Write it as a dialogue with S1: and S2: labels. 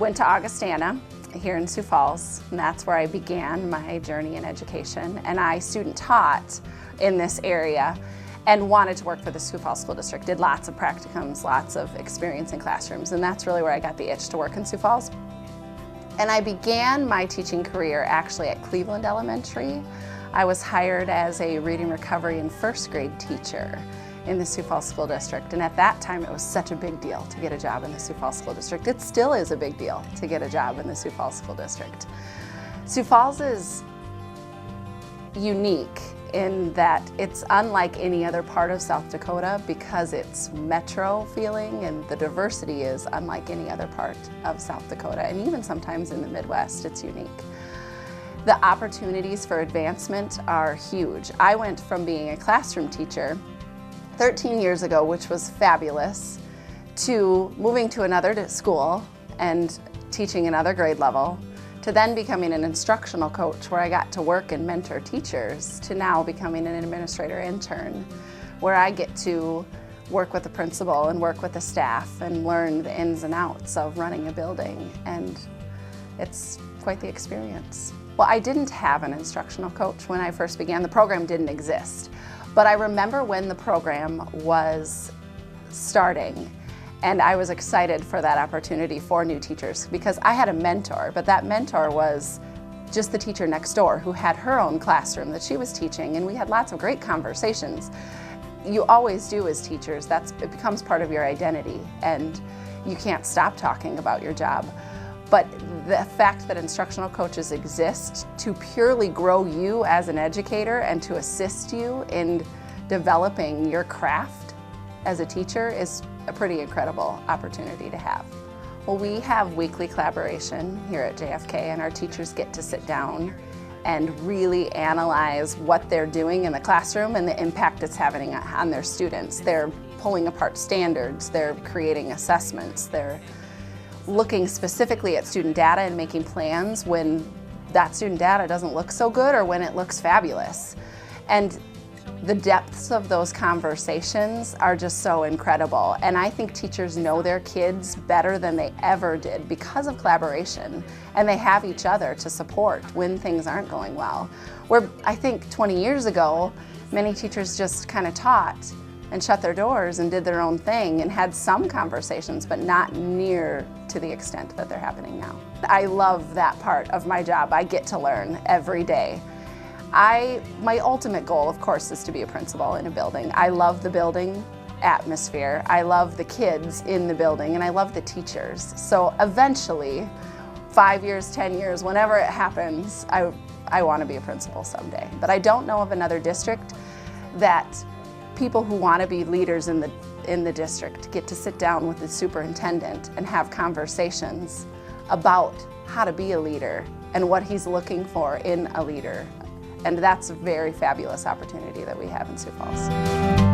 S1: went to Augustana here in Sioux Falls, and that's where I began my journey in education. And I student taught in this area and wanted to work for the Sioux Falls School District. Did lots of practicums, lots of experience in classrooms, and that's really where I got the itch to work in Sioux Falls. And I began my teaching career actually at Cleveland Elementary. I was hired as a reading recovery and first grade teacher in the Sioux Falls School District. And at that time, it was such a big deal to get a job in the Sioux Falls School District. It still is a big deal to get a job in the Sioux Falls School District. Sioux Falls is unique in that it's unlike any other part of South Dakota because it's metro feeling, and the diversity is unlike any other part of South Dakota, and even sometimes in the Midwest, it's unique. The opportunities for advancement are huge. I went from being a classroom teacher 13 years ago, which was fabulous, to moving to another school and teaching another grade level, to then becoming an instructional coach where I got to work and mentor teachers, to now becoming an administrator intern where I get to work with the principal and work with the staff and learn the ins and outs of running a building, and it's quite the experience. Well, I didn't have an instructional coach when I first began. The program didn't exist. But I remember when the program was starting, and I was excited for that opportunity for new teachers because I had a mentor, but that mentor was just the teacher next door who had her own classroom that she was teaching, and we had lots of great conversations. You always do as teachers. It becomes part of your identity, and you can't stop talking about your job. But the fact that instructional coaches exist to purely grow you as an educator and to assist you in developing your craft as a teacher is a pretty incredible opportunity to have. Well, we have weekly collaboration here at JFK, and our teachers get to sit down and really analyze what they're doing in the classroom and the impact it's having on their students. They're pulling apart standards, they're creating assessments, they're looking specifically at student data and making plans when that student data doesn't look so good or when it looks fabulous. And the depths of those conversations are just so incredible. And I think teachers know their kids better than they ever did because of collaboration, and they have each other to support when things aren't going well. Where I think 20 years ago, many teachers just kind of taught and shut their doors and did their own thing and had some conversations, but not near to the extent that they're happening now. I love that part of my job. I get to learn every day. My ultimate goal, of course, is to be a principal in a building. I love the building atmosphere. I love the kids in the building, and I love the teachers. So eventually, 5 years, 10 years, whenever it happens, I want to be a principal someday. But I don't know of another district that people who want to be leaders in the district get to sit down with the superintendent and have conversations about how to be a leader and what he's looking for in a leader. And that's a very fabulous opportunity that we have in Sioux Falls.